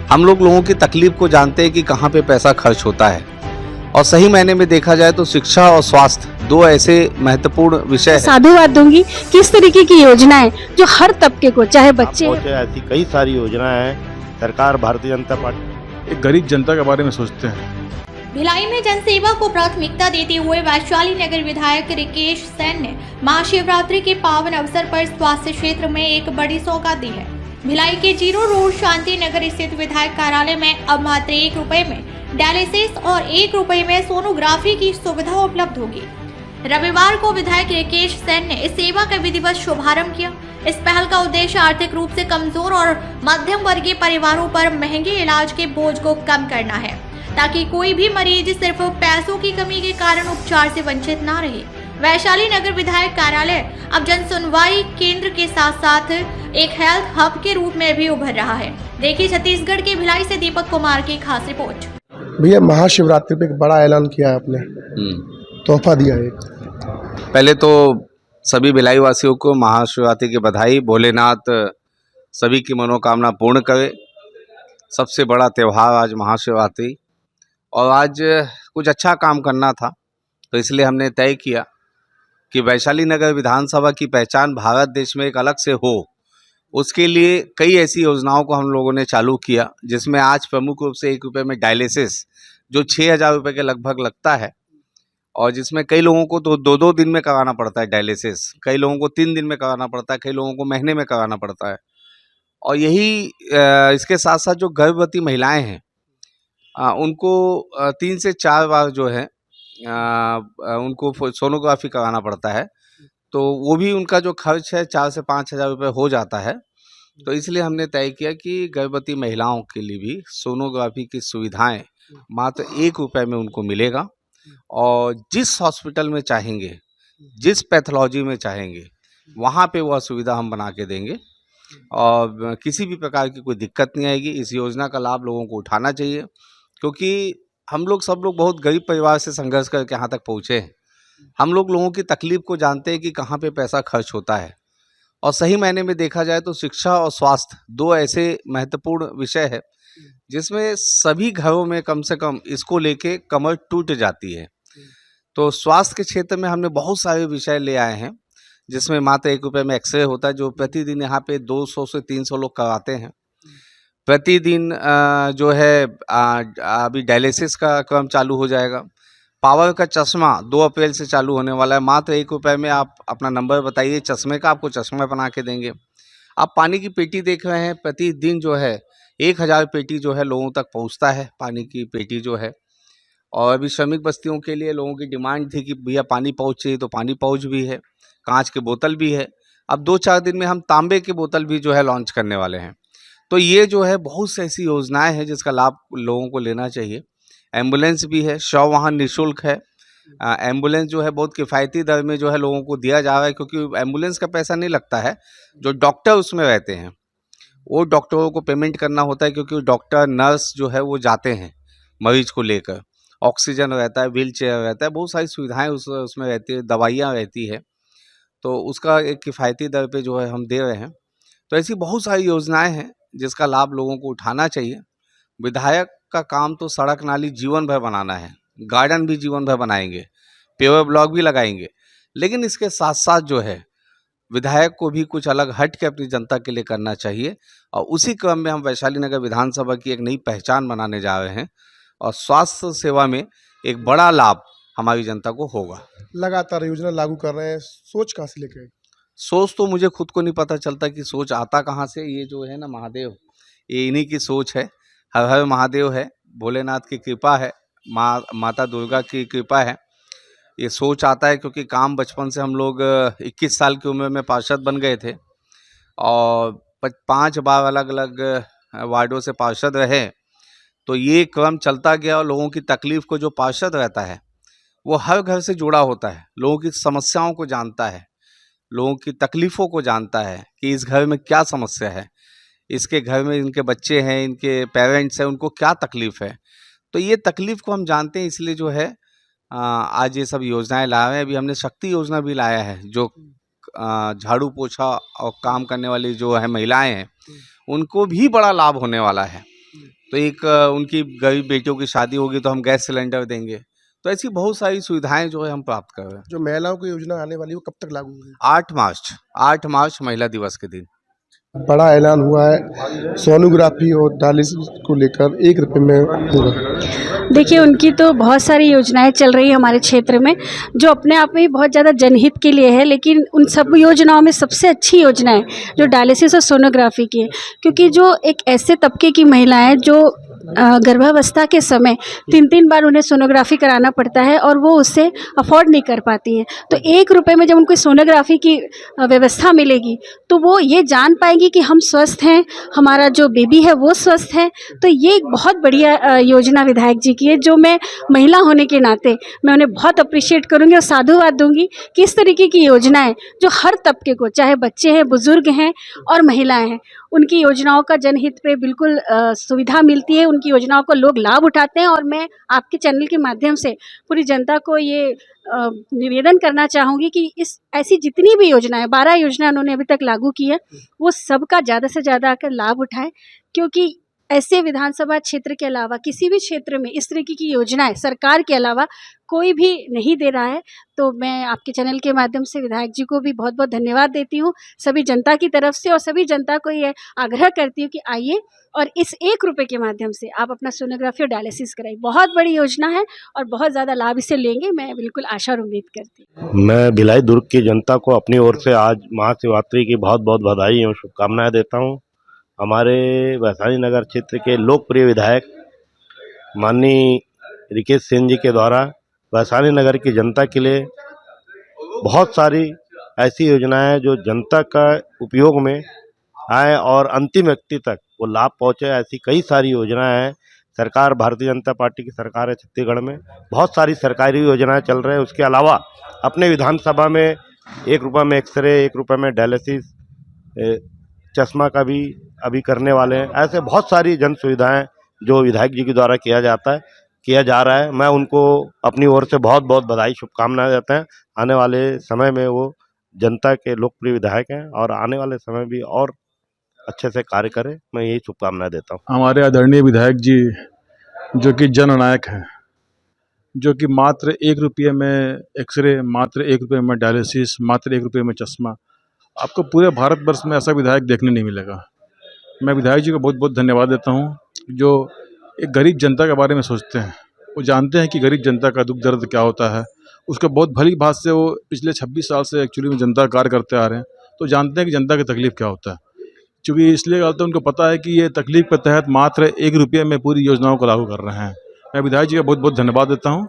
हम लोगों की तकलीफ को जानते हैं कि कहाँ पे पैसा खर्च होता है और सही मायने में देखा जाए तो शिक्षा और स्वास्थ्य दो ऐसे महत्वपूर्ण विषय हैं। साधुवाद दूंगी किस तरीके की योजनाएं जो हर तबके को चाहे बच्चे पहुंचे, ऐसी कई सारी योजनाएं हैं। सरकार भारतीय जनता पार्टी एक गरीब जनता के बारे में सोचते हैं। भिलाई में जनसेवा को प्राथमिकता देते हुए वैशाली नगर विधायक रिकेश सेन ने महाशिवरात्रि के पावन अवसर पर स्वास्थ्य क्षेत्र में एक बड़ी सौगात दी है। भिलाई के जीरो रोड शांति नगर स्थित विधायक कार्यालय में अब मात्र ₹1 में डायलिसिस और ₹1 में सोनोग्राफी की सुविधा उपलब्ध होगी। रविवार को विधायक रिकेश सेन ने इस सेवा का विधिवत शुभारंभ किया। इस पहल का उद्देश्य आर्थिक रूप से कमजोर और मध्यम वर्गीय परिवारों पर महंगे इलाज के बोझ को कम करना है, ताकि कोई भी मरीज सिर्फ पैसों की कमी के कारण उपचार से वंचित न रहे। वैशाली नगर विधायक कार्यालय अब जन सुनवाई केंद्र के साथ साथ एक हेल्थ हब के रूप में भी उभर रहा है। देखिए छत्तीसगढ़ के भिलाई से दीपक कुमार की खास रिपोर्ट। भैया महाशिवरात्रि पे एक बड़ा ऐलान किया है आपने, तोहफा दिया है। पहले तो सभी भिलाई वासियों को महाशिवरात्रि की बधाई। भोलेनाथ सभी की मनोकामना पूर्ण करे। सबसे बड़ा त्यौहार आज महाशिवरात्रि, और आज कुछ अच्छा काम करना था, तो इसलिए हमने तय किया कि वैशाली नगर विधानसभा की पहचान भारत देश में एक अलग से हो। उसके लिए कई ऐसी योजनाओं को हम लोगों ने चालू किया, जिसमें आज प्रमुख रूप से ₹1 में डायलिसिस जो ₹6000 के लगभग लगता है, और जिसमें कई लोगों को तो 2-2 दिन में कराना पड़ता है डायलिसिस, कई लोगों को 3 दिन में कराना पड़ता है, कई लोगों को महीने में कराना पड़ता है। और यही इसके साथ साथ जो गर्भवती महिलाएं हैं उनको 3 से 4 बार जो है उनको सोनोग्राफी कराना पड़ता है, तो वो भी उनका जो खर्च है 4 से 5 हज़ार रुपये हो जाता है। तो इसलिए हमने तय किया कि गर्भवती महिलाओं के लिए भी सोनोग्राफी की सुविधाएं मात्र ₹1 में उनको मिलेगा, और जिस हॉस्पिटल में चाहेंगे, जिस पैथोलॉजी में चाहेंगे, वहाँ पे वह सुविधा हम बना के देंगे, और किसी भी प्रकार की कोई दिक्कत नहीं आएगी। इस योजना का लाभ लोगों को उठाना चाहिए, क्योंकि हम लोग सब लोग बहुत गरीब परिवार से संघर्ष करके यहाँ तक पहुँचे हैं। हम लोगों की तकलीफ को जानते हैं कि कहाँ पे पैसा खर्च होता है, और सही मायने में देखा जाए तो शिक्षा और स्वास्थ्य दो ऐसे महत्वपूर्ण विषय है जिसमें सभी घरों में कम से कम इसको लेके कमर टूट जाती है। तो स्वास्थ्य के क्षेत्र में हमने बहुत सारे विषय ले आए हैं, जिसमें मात्र ₹1 में एक्सरे होता है, जो प्रतिदिन यहाँ पे 200 से 300 लोग कराते हैं। प्रतिदिन जो है अभी डायलिसिस का क्रम चालू हो जाएगा। पावर का चश्मा 2 अप्रैल से चालू होने वाला है। मात्र ₹1 में आप अपना नंबर बताइए, चश्मे का आपको चश्मा बना के देंगे। आप पानी की पेटी देख रहे हैं, प्रतिदिन जो है 1000 पेटी जो है लोगों तक पहुंचता है, पानी की पेटी जो है। और अभी श्रमिक बस्तियों के लिए लोगों की डिमांड थी कि भैया पानी पाउच चाहिए, तो पानी पाउच भी है, कांच की बोतल भी है। अब 2-4 दिन में हम तांबे की बोतल भी जो है लॉन्च करने वाले हैं। तो ये जो है बहुत सी ऐसी योजनाएं हैं जिसका लाभ लोगों को लेना चाहिए। एम्बुलेंस भी है, शव वाहन निःशुल्क है। एम्बुलेंस जो है बहुत किफ़ायती दर में जो है लोगों को दिया जा रहा है, क्योंकि एम्बुलेंस का पैसा नहीं लगता है। जो डॉक्टर उसमें रहते हैं वो डॉक्टरों को पेमेंट करना होता है, क्योंकि डॉक्टर नर्स जो है वो जाते हैं मरीज को लेकर। ऑक्सीजन रहता है, व्हील चेयर रहता है, बहुत सारी सुविधाएं उसमें रहती है, दवाइयाँ रहती है, तो उसका एक किफ़ायती दर पे जो है हम दे रहे हैं। तो ऐसी बहुत सारी योजनाएं हैं जिसका लाभ लोगों को उठाना चाहिए। विधायक का काम तो सड़क नाली जीवन भर बनाना है, गार्डन भी जीवन भर बनाएंगे, पेवर ब्लॉक भी लगाएंगे, लेकिन इसके साथ साथ जो है विधायक को भी कुछ अलग हट के अपनी जनता के लिए करना चाहिए। और उसी क्रम में हम वैशाली नगर विधानसभा की एक नई पहचान बनाने जा रहे हैं, और स्वास्थ्य सेवा में एक बड़ा लाभ हमारी जनता को होगा। लगातार योजना लागू कर रहे हैं, सोच कहाँ से लेके? सोच तो मुझे खुद को नहीं पता चलता कि सोच आता कहाँ से। ये जो है ना महादेव, ये इन्हीं की सोच है। हर हर महादेव है, भोलेनाथ की कृपा है, माता दुर्गा की कृपा है। ये सोच आता है क्योंकि काम बचपन से हम लोग 21 साल की उम्र में पार्षद बन गए थे, और 5 बार अलग अलग वार्डों से पार्षद रहे। तो ये क्रम चलता गया, और लोगों की तकलीफ को जो पार्षद रहता है वो हर घर से जुड़ा होता है, लोगों की समस्याओं को जानता है, लोगों की तकलीफ़ों को जानता है कि इस घर में क्या समस्या है, इसके घर में इनके बच्चे हैं, इनके पेरेंट्स हैं, उनको क्या तकलीफ़ है। तो ये तकलीफ़ को हम जानते हैं, इसलिए जो है आज ये सब योजनाएं ला रहे हैं। अभी हमने शक्ति योजना भी लाया है, जो झाड़ू पोछा और काम करने वाली जो है महिलाएं हैं, उनको भी बड़ा लाभ होने वाला है। तो एक उनकी गरीब बेटियों की शादी होगी तो हम गैस सिलेंडर देंगे। तो ऐसी बहुत सारी सुविधाएं जो है हम प्राप्त कर रहे हैं। जो महिलाओं की योजना आने वाली है वो कब तक लागू होगी? 8 मार्च महिला दिवस के दिन। बड़ा ऐलान हुआ है सोनोग्राफी और डायलिसिस को लेकर 1 रुपये में होगा। देखिए, उनकी तो बहुत सारी योजनाएं चल रही है हमारे क्षेत्र में, जो अपने आप में ही बहुत ज़्यादा जनहित के लिए है, लेकिन उन सब योजनाओं में सबसे अच्छी योजना है जो डायलिसिस और सोनोग्राफी की है। क्योंकि जो एक ऐसे तबके की महिलाएं जो गर्भावस्था के समय 3-3 बार उन्हें सोनोग्राफी कराना पड़ता है और वो उससे अफोर्ड नहीं कर पाती हैं, तो 1 रुपये में जब उनको सोनोग्राफी की व्यवस्था मिलेगी तो वो ये जान पाएंगी कि हम स्वस्थ हैं, हमारा जो बेबी है वो स्वस्थ है। तो ये एक बहुत बढ़िया योजना विधायक जी की है, जो मैं महिला होने के नाते मैं उन्हें बहुत अप्रिशिएट करूँगी और साधुवाद दूंगी कि इस तरीके की योजनाएं जो हर तबके को, चाहे बच्चे हैं, बुजुर्ग हैं और महिलाएं हैं, उनकी योजनाओं का जनहित पे बिल्कुल सुविधा मिलती है, उनकी योजनाओं को लोग लाभ उठाते हैं। और मैं आपके चैनल के माध्यम से पूरी जनता को ये निवेदन करना चाहूँगी कि इस ऐसी जितनी भी योजनाएं 12 योजना उन्होंने अभी तक लागू की है, वो सबका ज़्यादा से ज़्यादा आकर लाभ उठाएं, क्योंकि ऐसे विधानसभा क्षेत्र के अलावा किसी भी क्षेत्र में इस तरीके की योजनाएं सरकार के अलावा कोई भी नहीं दे रहा है। तो मैं आपके चैनल के माध्यम से विधायक जी को भी बहुत बहुत धन्यवाद देती हूँ सभी जनता की तरफ से, और सभी जनता को ये आग्रह करती हूँ कि आइए और इस 1 रुपये के माध्यम से आप अपना सोनोग्राफी और डायलिसिस कराइए। बहुत बड़ी योजना है और बहुत ज़्यादा लाभ इसे लेंगे, मैं बिल्कुल आशा और उम्मीद करती हूँ। मैं भिलाई दुर्ग की जनता को अपनी ओर से आज महाशिवरात्रि की बहुत बहुत बधाई एवं शुभकामनाएं देता हूं। हमारे वैशाली नगर क्षेत्र के लोकप्रिय विधायक माननीय रिकेश सिंह जी के द्वारा वैशाली नगर की जनता के लिए बहुत सारी ऐसी योजनाएं जो जनता का उपयोग में आए और अंतिम व्यक्ति तक वो लाभ पहुँचे, ऐसी कई सारी योजनाएं हैं। सरकार भारतीय जनता पार्टी की सरकार है छत्तीसगढ़ में, बहुत सारी सरकारी योजनाएं चल रही है। उसके अलावा अपने विधानसभा में 1 रुपये में एक्सरे, 1 रुपये में डायलिसिस, चश्मा का भी अभी करने वाले हैं। ऐसे बहुत सारी जन सुविधाएं जो विधायक जी के द्वारा किया जा रहा है, मैं उनको अपनी ओर से बहुत बहुत बधाई शुभकामनाएं देते हैं। आने वाले समय में वो जनता के लोकप्रिय विधायक हैं और आने वाले समय भी और अच्छे से कार्य करें, मैं यही शुभकामनाएं देता हूँ। हमारे आदरणीय विधायक जी जो कि जननायक हैं, जो कि मात्र 1 रुपये में एक्सरे, मात्र 1 रुपये में डायलिसिस, मात्र 1 रुपये में चश्मा, आपको पूरे भारतवर्ष में ऐसा विधायक देखने नहीं मिलेगा। मैं विधायक जी को बहुत बहुत धन्यवाद देता हूँ, जो एक गरीब जनता के बारे में सोचते हैं। वो जानते हैं कि गरीब जनता का दुख दर्द क्या होता है, उसको बहुत भली बात से वो पिछले 26 साल से एक्चुअली में जनता कार्य करते आ रहे हैं, तो जानते हैं कि जनता की तकलीफ़ क्या होता है। क्योंकि इसलिए तो उनको पता है कि ये तकलीफ़ के तहत मात्र 1 रुपये में पूरी योजनाओं को लागू कर रहे हैं। मैं विधायक जी का बहुत बहुत धन्यवाद देता हूँ